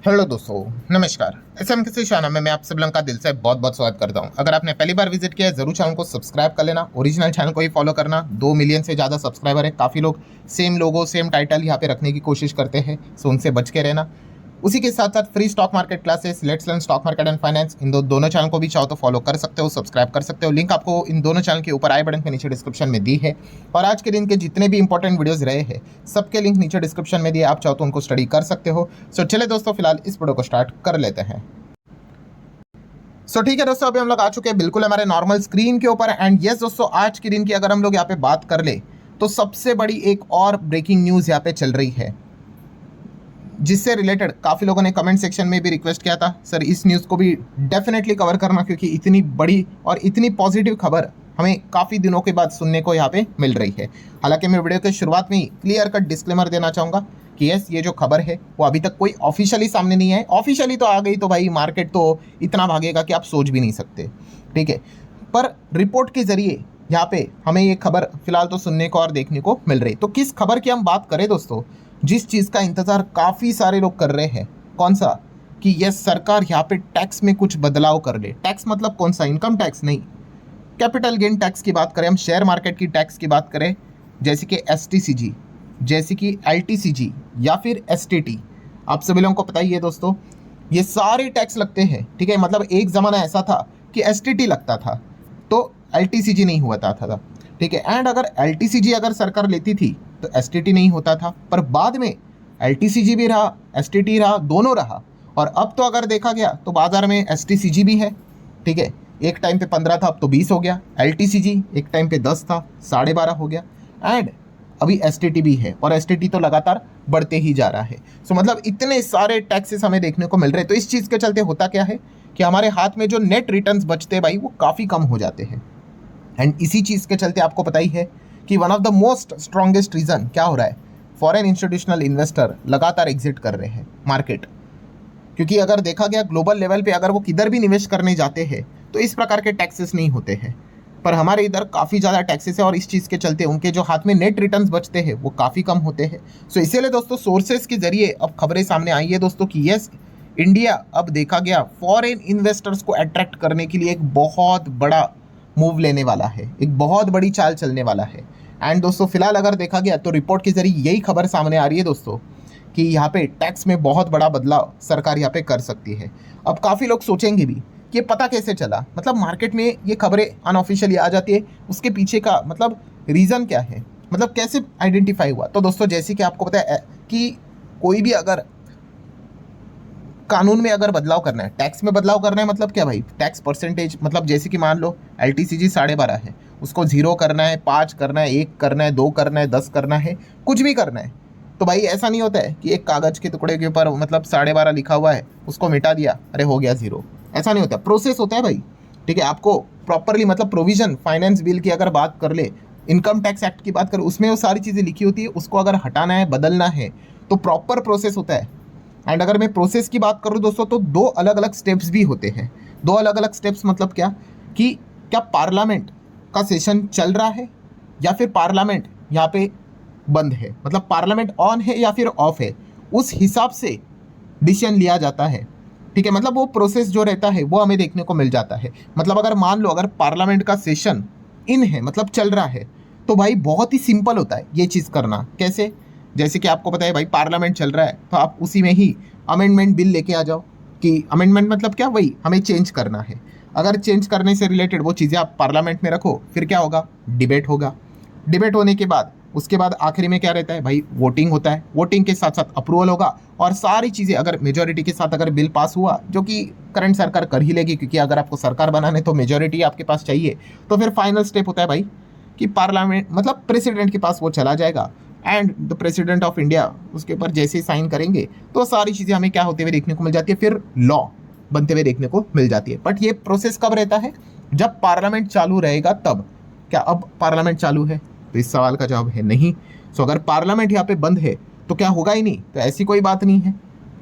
Hello दोस्तों, नमस्कार। SM किसी शाना में मैं आप सब लोगों का दिल से बहुत बहुत स्वागत करता हूं। अगर आपने पहली बार विजिट किया है जरूर चैनल को सब्सक्राइब कर लेना, ओरिजिनल चैनल को ही फॉलो करना। 2 मिलियन से ज़्यादा सब्सक्राइबर है। काफ़ी लोग सेम लोगो सेम टाइटल यहाँ पे रखने की कोशिश करते हैं, सो उनसे बच के रहना। उसी के साथ साथ free stock market classes, let's learn stock market and finance, इन दोनों चैनल को भी चाहो तो फॉलो कर सकते हो, सब्सक्राइब कर सकते हो। लिंक आपको इन दोनों चैनल के ऊपर आई बटन के नीचे डिस्क्रिप्शन में दी है। और आज के दिन के जितने भी इंपॉर्टेंट वीडियोस रहे हैं सबके लिंक नीचे डिस्क्रिप्शन में दिए, आप चाहो तो उनको स्टडी कर सकते हो। सो चले दोस्तों, फिलहाल इस वीडियो को स्टार्ट कर लेते हैं। ठीक है दोस्तों, अभी हम लोग आ चुके हैं बिल्कुल हमारे नॉर्मल स्क्रीन के ऊपर। एंड यस दोस्तों, आज के दिन की अगर हम लोग यहाँ पे बात कर ले तो सबसे बड़ी एक और ब्रेकिंग न्यूज़ यहाँ पे चल रही है, जिससे रिलेटेड काफ़ी लोगों ने कमेंट सेक्शन में भी रिक्वेस्ट किया था सर इस न्यूज़ को भी डेफिनेटली कवर करना, क्योंकि इतनी बड़ी और इतनी पॉजिटिव खबर हमें काफ़ी दिनों के बाद सुनने को यहाँ पे मिल रही है। हालांकि मैं वीडियो के शुरुआत में ही क्लियर कट डिस्क्लेमर देना चाहूँगा कि यस, ये जो खबर है वो अभी तक कोई ऑफिशियली सामने नहीं है। ऑफिशियली तो आ गई तो भाई मार्केट तो इतना भागेगा कि आप सोच भी नहीं सकते, ठीक है। पर रिपोर्ट के जरिए यहाँ पे हमें ये खबर फिलहाल तो सुनने को और देखने को मिल रही। तो किस खबर की हम बात करें दोस्तों, जिस चीज़ का इंतज़ार काफ़ी सारे लोग कर रहे हैं, कौन सा, कि यस सरकार यहाँ पे टैक्स में कुछ बदलाव कर ले। टैक्स मतलब कौन सा, इनकम टैक्स नहीं, कैपिटल गेन टैक्स की बात करें, हम शेयर मार्केट की टैक्स की बात करें, जैसे कि एसटीसीजी, जैसे कि एलटीसीजी या फिर एसटीटी। आप सभी लोगों को पता ही है दोस्तों, ये सारे टैक्स लगते हैं, ठीक है। मतलब एक ज़माना ऐसा था कि एसटीटी लगता था तो एलटीसीजी नहीं हुआ था, ठीक है। एंड अगर एलटीसीजी अगर सरकार लेती थी तो एसटीटी नहीं होता था, पर बाद में एलटीसीजी भी रहा, एसटीटी रहा, दोनों रहा। और अब तो अगर देखा गया तो बाजार में एसटीसीजी भी है, ठीक है। एक टाइम पे 15 था, अब तो 20 हो गया। एलटीसीजी एक टाइम पे 10 था, 12.5 हो गया। एंड अभी एसटीटी भी है, और एसटीटी तो लगातार बढ़ते ही जा रहा है। सो मतलब इतने सारे टैक्सेस हमें देखने को मिल रहे हैं। तो इस चीज़ के चलते होता क्या है कि हमारे हाथ में जो नेट रिटर्न्स बचते हैं भाई, वो काफ़ी कम हो जाते हैं। एंड इसी चीज़ के चलते आपको पता ही है कि one of the most strongest reason क्या हो रहा है, फॉरेन इंस्टीट्यूशनल इन्वेस्टर लगातार एग्जिट कर रहे हैं मार्केट। क्योंकि अगर देखा गया ग्लोबल लेवल पे अगर वो किधर भी निवेश करने जाते हैं तो इस प्रकार के टैक्सेस नहीं होते हैं, पर हमारे इधर काफ़ी ज़्यादा टैक्सेस है। और इस चीज़ के चलते उनके जो हाथ में नेट रिटर्न्स बचते हैं वो काफ़ी कम होते हैं। सो इसीलिए दोस्तों सोर्सेस के जरिए अब खबरें सामने आई है दोस्तों कि यस, इंडिया अब देखा गया फॉरेन इन्वेस्टर्स को अट्रैक्ट करने के लिए एक बहुत बड़ा मूव लेने वाला है, एक बहुत बड़ी चाल चलने वाला है। एंड दोस्तों फिलहाल अगर देखा गया तो रिपोर्ट के जरिए यही खबर सामने आ रही है दोस्तों कि यहाँ पे टैक्स में बहुत बड़ा बदलाव सरकार यहाँ पे कर सकती है। अब काफ़ी लोग सोचेंगे भी कि ये पता कैसे चला, मतलब मार्केट में ये खबरें अनऑफिशियली आ जाती है, उसके पीछे का मतलब रीज़न क्या है, मतलब कैसे आइडेंटिफाई हुआ। तो दोस्तों जैसे कि आपको पता है कि कोई भी अगर कानून में अगर बदलाव करना है, टैक्स में बदलाव करना है, मतलब क्या भाई, टैक्स परसेंटेज, मतलब जैसे कि मान लो एलटीसीजी 12.5 है, उसको 0 करना है, 5 करना है, 1 करना है, 2 करना है, 10 करना है, कुछ भी करना है। तो भाई ऐसा नहीं होता है कि एक कागज़ के टुकड़े के ऊपर मतलब 12.5 लिखा हुआ है, उसको मिटा दिया, अरे हो गया 0। ऐसा नहीं होता, प्रोसेस होता है भाई, ठीक है। आपको प्रॉपरली मतलब प्रोविजन, फाइनेंस बिल की अगर बात कर ले, इनकम टैक्स एक्ट की बात करें, उसमें वो सारी चीज़ें लिखी होती है। उसको अगर हटाना है, बदलना है, तो प्रॉपर प्रोसेस होता है। एंड अगर मैं प्रोसेस की बात करूँ दोस्तों तो 2 अलग अलग स्टेप्स भी होते हैं। 2 अलग अलग स्टेप्स मतलब क्या, कि क्या पार्लियामेंट का सेशन चल रहा है या फिर पार्लियामेंट यहाँ पे बंद है, मतलब पार्लियामेंट ऑन है या फिर ऑफ है, उस हिसाब से डिसीजन लिया जाता है, ठीक है। मतलब वो प्रोसेस जो रहता है वो हमें देखने को मिल जाता है। मतलब अगर मान लो अगर पार्लियामेंट का सेशन इन है, मतलब चल रहा है, तो भाई बहुत ही सिंपल होता है ये चीज़ करना। कैसे, जैसे कि आपको पता है भाई पार्लियामेंट चल रहा है तो आप उसी में ही अमेंडमेंट बिल लेके आ जाओ, कि अमेंडमेंट मतलब क्या, वही हमें चेंज करना है। अगर चेंज करने से रिलेटेड वो चीज़ें आप पार्लियामेंट में रखो, फिर क्या होगा, डिबेट होगा। डिबेट होने के बाद उसके बाद आखिरी में क्या रहता है भाई, वोटिंग होता है। वोटिंग के साथ साथ अप्रूवल होगा, और सारी चीज़ें अगर मेजोरिटी के साथ अगर बिल पास हुआ, जो कि करंट सरकार कर ही लेगी, क्योंकि अगर आपको सरकार बनाने तो मेजोरिटी आपके पास चाहिए, तो फिर फाइनल स्टेप होता है भाई कि पार्लियामेंट मतलब प्रेसिडेंट के पास वो चला जाएगा। And the president of India उसके ऊपर जैसे ही साइन करेंगे तो सारी चीज़ें हमें क्या होते हुए देखने को मिल जाती है, फिर लॉ बनते हुए देखने को मिल जाती है। बट ये प्रोसेस कब रहता है, जब पार्लियामेंट चालू रहेगा तब। क्या अब पार्लियामेंट चालू है, तो इस सवाल का जवाब है नहीं। सो अगर पार्लियामेंट यहाँ पे बंद है तो क्या होगा ही नहीं, तो ऐसी कोई बात नहीं है।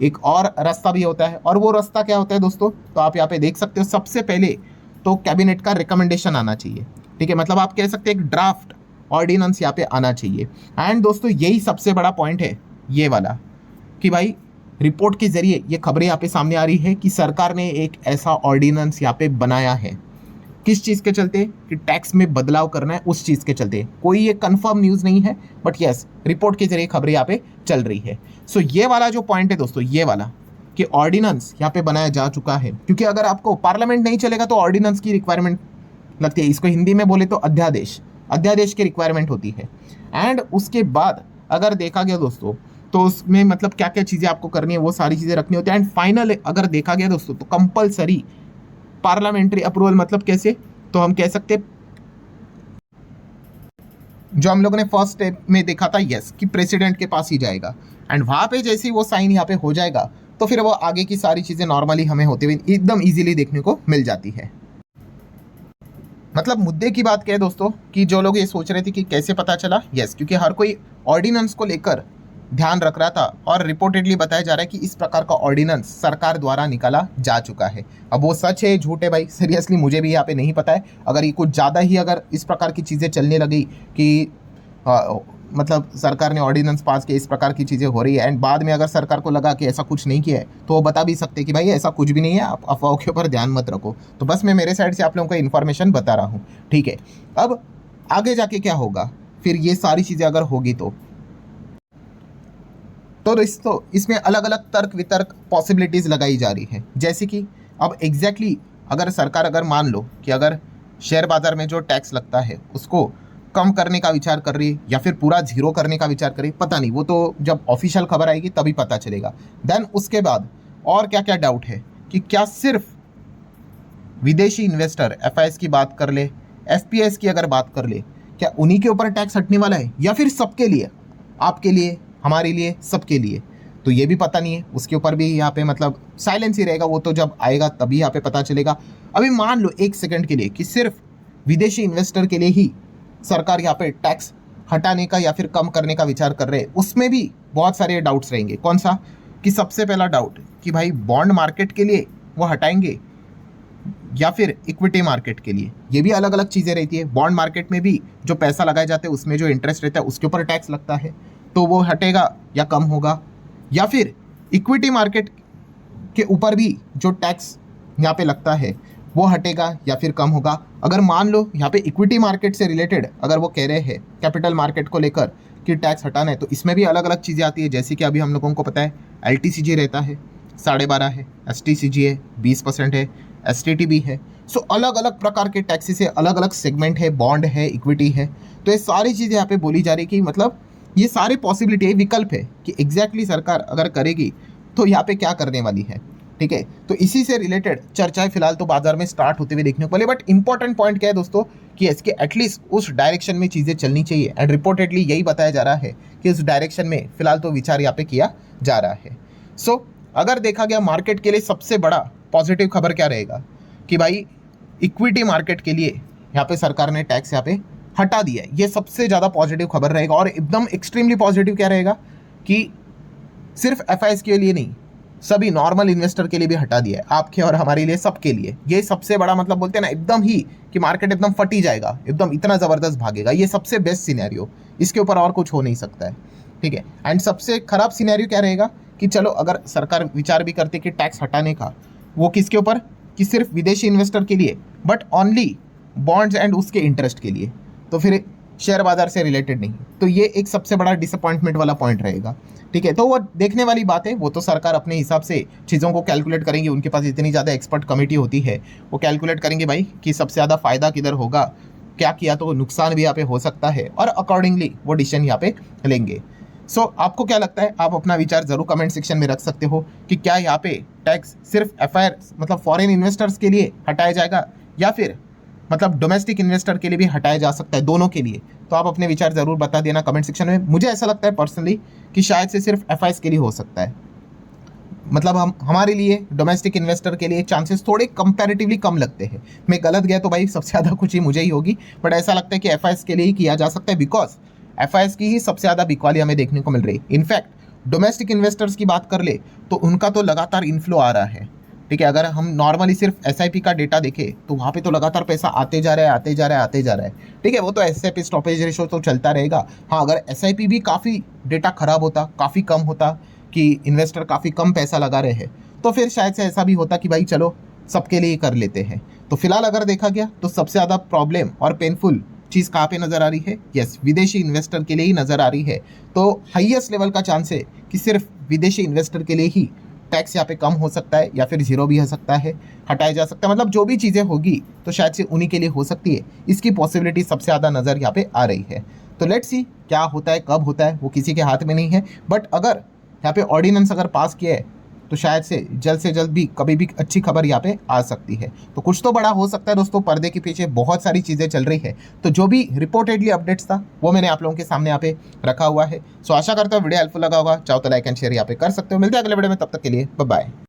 एक और रास्ता भी होता है, और वो रास्ता क्या होता है दोस्तों, तो आप यहाँ पे देख सकते हो। सबसे पहले तो कैबिनेट का रिकमेंडेशन आना चाहिए, ठीक है। मतलब आप कह सकते हैं एक ड्राफ्ट ऑर्डिनेंस यहाँ पे आना चाहिए। एंड दोस्तों यही सबसे बड़ा पॉइंट है ये वाला, कि भाई रिपोर्ट के जरिए ये खबरें यहाँ पे सामने आ रही है कि सरकार ने एक ऐसा ऑर्डिनेंस यहाँ पे बनाया है। किस चीज़ के चलते? कि टैक्स में बदलाव करना है, उस चीज़ के चलते। कोई ये कंफर्म न्यूज़ नहीं है, बट यस, रिपोर्ट के जरिए खबरें यहाँ पे चल रही है। सो ये वाला जो पॉइंट है दोस्तों, ये वाला कि ऑर्डिनेंस यहाँ पे बनाया जा चुका है, क्योंकि अगर आपको पार्लियामेंट नहीं चलेगा तो ऑर्डिनेंस की रिक्वायरमेंट लगती है। इसको हिंदी में बोले तो अध्यादेश, अध्यादेश की रिक्वायरमेंट होती है। एंड उसके बाद अगर देखा गया दोस्तों, तो उसमें मतलब क्या क्या चीज़ें आपको करनी है, वो सारी चीज़ें रखनी होती है। एंड फाइनल अगर देखा गया दोस्तों, तो कंपलसरी पार्लियामेंट्री अप्रूवल, मतलब कैसे, तो हम कह सकते जो हम लोगों ने फर्स्ट स्टेप में देखा था, यस, कि प्रेसिडेंट के पास ही जाएगा। एंड वहाँ पे जैसे ही वो साइन यहाँ पे हो जाएगा, तो फिर वो आगे की सारी चीज़ें नॉर्मली हमें होते हुए एकदम इजीली देखने को मिल जाती है। मतलब मुद्दे की बात क्या है दोस्तों, कि जो लोग ये सोच रहे थे कि कैसे पता चला, यस, क्योंकि हर कोई ऑर्डिनेंस को लेकर ध्यान रख रहा था और रिपोर्टेडली बताया जा रहा है कि इस प्रकार का ऑर्डिनेंस सरकार द्वारा निकाला जा चुका है। अब वो सच है झूठ है भाई, सीरियसली मुझे भी यहाँ पे नहीं पता है। अगर ये कुछ ज़्यादा ही अगर इस प्रकार की चीज़ें चलने लगी कि मतलब सरकार ने ऑर्डिनेंस पास किया, इस प्रकार की चीज़ें हो रही है, एंड बाद में अगर सरकार को लगा कि ऐसा कुछ नहीं किया है, तो वो बता भी सकते कि भाई ऐसा कुछ भी नहीं है, आप अफवाहों के ऊपर ध्यान मत रखो। तो बस मैं मेरे साइड से आप लोगों को इन्फॉर्मेशन बता रहा हूँ, ठीक है। अब आगे जाके क्या होगा, फिर ये सारी चीज़ें अगर होगी तो इसमें अलग अलग तर्क वितर्क पॉसिबिलिटीज़ लगाई जा रही है। जैसे कि अब एग्जैक्टली अगर सरकार अगर मान लो कि अगर शेयर बाजार में जो टैक्स लगता है उसको कम करने का विचार कर रही है या फिर पूरा जीरो करने का विचार कर रही है, पता नहीं, वो तो जब ऑफिशियल खबर आएगी तभी पता चलेगा। देन उसके बाद और क्या क्या डाउट है कि क्या सिर्फ विदेशी इन्वेस्टर, एफआईएस की बात कर ले, एफपीएस की अगर बात कर ले, क्या उन्हीं के ऊपर टैक्स हटने वाला है या फिर सबके लिए, आपके लिए, हमारे लिए, सबके लिए? तो ये भी पता नहीं है, उसके ऊपर भी यहाँ पे मतलब साइलेंस ही रहेगा। वो तो जब आएगा तभी यहाँ पे पता चलेगा। अभी मान लो एक सेकंड के लिए कि सिर्फ विदेशी इन्वेस्टर के लिए ही सरकार यहाँ पे टैक्स हटाने का या फिर कम करने का विचार कर रहे हैं, उसमें भी बहुत सारे डाउट्स रहेंगे। कौन सा? कि सबसे पहला डाउट कि भाई बॉन्ड मार्केट के लिए वो हटाएंगे या फिर इक्विटी मार्केट के लिए, ये भी अलग अलग चीज़ें रहती है। बॉन्ड मार्केट में भी जो पैसा लगाए जाते हैं उसमें जो इंटरेस्ट रहता है उसके ऊपर टैक्स लगता है, तो वो हटेगा या कम होगा। या फिर इक्विटी मार्केट के ऊपर भी जो टैक्स यहाँ पे लगता है वो हटेगा या फिर कम होगा। अगर मान लो यहाँ पे इक्विटी मार्केट से रिलेटेड अगर वो कह रहे हैं कैपिटल मार्केट को लेकर कि टैक्स हटाना है, तो इसमें भी अलग अलग चीज़ें आती है। जैसे कि अभी हम लोगों को पता है LTCG रहता है 12.5 है, STCG है 20% है, STT भी है। सो अलग अलग प्रकार के टैक्सेस है, अलग अलग सेगमेंट है, बॉन्ड है, इक्विटी है। तो ये सारी चीज़ें यहाँ पे बोली जा रही है कि मतलब ये सारे पॉसिबिलिटी है, विकल्प है कि एग्जैक्टली सरकार अगर करेगी तो यहाँ पे क्या करने वाली है, ठीक है। तो इसी से रिलेटेड चर्चाएं फिलहाल तो बाजार में स्टार्ट होते हुए देखने को मिले। बट इंपॉर्टेंट पॉइंट क्या है दोस्तों, कि इसके एटलीस्ट उस डायरेक्शन में चीज़ें चलनी चाहिए। एंड रिपोर्टेडली यही बताया जा रहा है कि उस डायरेक्शन में फिलहाल तो विचार यहाँ पे किया जा रहा है। सो अगर देखा गया मार्केट के लिए सबसे बड़ा पॉजिटिव खबर क्या रहेगा, कि भाई इक्विटी मार्केट के लिए यहाँ पे सरकार ने टैक्स यहाँ पे हटा दिया है, ये सबसे ज़्यादा पॉजिटिव खबर रहेगा। और एकदम एक्सट्रीमली पॉजिटिव क्या रहेगा कि सिर्फ एफआईएस के लिए नहीं, सभी नॉर्मल इन्वेस्टर के लिए भी हटा दिया है, आपके और हमारे लिए, सबके लिए। ये सबसे बड़ा मतलब बोलते हैं ना एकदम ही कि मार्केट एकदम फटी जाएगा, एकदम इतना ज़बरदस्त भागेगा, ये सबसे बेस्ट सिनेरियो, इसके ऊपर और कुछ हो नहीं सकता है, ठीक है। एंड सबसे खराब सिनेरियो क्या रहेगा कि चलो अगर सरकार विचार भी करती कि टैक्स हटाने का, वो किसके ऊपर, कि सिर्फ विदेशी इन्वेस्टर के लिए, बट ओनली बॉन्ड्स एंड उसके इंटरेस्ट के लिए, तो फिर शेयर बाजार से रिलेटेड नहीं। तो ये एक सबसे बड़ा डिसअपॉइंटमेंट वाला पॉइंट रहेगा, ठीक है। तो वो देखने वाली बात है, वो तो सरकार अपने हिसाब से चीज़ों को कैलकुलेट करेंगे, उनके पास इतनी ज़्यादा एक्सपर्ट कमेटी होती है, वो कैलकुलेट करेंगे भाई कि सबसे ज़्यादा फ़ायदा किधर होगा, क्या किया तो नुकसान भी यहाँ पे हो सकता है, और अकॉर्डिंगली वो डिसीजन यहाँ पे लेंगे। सो आपको क्या लगता है, आप अपना विचार जरूर कमेंट सेक्शन में रख सकते हो कि क्या यहाँ पे टैक्स सिर्फ एफआईआर मतलब फॉरेन इन्वेस्टर्स के लिए हटाया जाएगा या फिर मतलब डोमेस्टिक इन्वेस्टर के लिए भी हटाया जा सकता है, दोनों के लिए? तो आप अपने विचार ज़रूर बता देना कमेंट सेक्शन में। मुझे ऐसा लगता है पर्सनली कि शायद से सिर्फ एफआईआईस के लिए हो सकता है, मतलब हमारे लिए डोमेस्टिक इन्वेस्टर के लिए चांसेस थोड़े कंपैरेटिवली कम लगते हैं। मैं गलत गया तो भाई सबसे ज़्यादा खुशी मुझे ही होगी, बट ऐसा लगता है कि एफआईआईस के लिए ही किया जा सकता है, बिकॉज एफआईआईस की ही सबसे ज़्यादा बिकवाली हमें देखने को मिल रही है। इनफैक्ट डोमेस्टिक इन्वेस्टर्स की बात कर ले तो उनका तो लगातार इन्फ्लो आ रहा है, ठीक है। अगर हम नॉर्मली सिर्फ एसआईपी का डेटा देखें तो वहाँ पे तो लगातार पैसा आते जा रहा है, आते जा रहा है, आते जा रहा है, ठीक है। वो तो एसआईपी स्टॉपेज रेशो तो चलता रहेगा। हाँ, अगर एसआईपी भी काफ़ी डेटा खराब होता, काफ़ी कम होता, कि इन्वेस्टर काफ़ी कम पैसा लगा रहे हैं, तो फिर शायद से ऐसा भी होता कि भाई चलो सबके लिए कर लेते हैं। तो फिलहाल अगर देखा गया तो सबसे ज़्यादा प्रॉब्लम और पेनफुल चीज़ कहाँ पे नज़र आ रही है? यस, विदेशी इन्वेस्टर के लिए ही नज़र आ रही है। तो हाईएस्ट लेवल का चांस है कि सिर्फ विदेशी इन्वेस्टर के लिए ही टैक्स यहाँ पे कम हो सकता है या फिर जीरो भी हो सकता है, हटाया जा सकता है। मतलब जो भी चीज़ें होगी तो शायद से उन्हीं के लिए हो सकती है। इसकी पॉसिबिलिटी सबसे ज़्यादा नज़र यहाँ पे आ रही है। तो लेट्स सी क्या होता है, कब होता है, वो किसी के हाथ में नहीं है। बट अगर यहाँ पे ऑर्डिनेंस अगर पास किया है तो शायद से जल्द भी कभी भी अच्छी खबर यहाँ पे आ सकती है। तो कुछ तो बड़ा हो सकता है दोस्तों। पर्दे के पीछे बहुत सारी चीज़ें चल रही है। तो जो भी रिपोर्टेडली अपडेट्स था वो मैंने आप लोगों के सामने यहाँ पे रखा हुआ है। सो आशा करता हूँ वीडियो हेल्पफुल लगा होगा। चाहो तो लाइक एंड शेयर यहाँ पे कर सकते हो। मिलते हैं अगले वीडियो में, तब तक के लिए बाय बाय।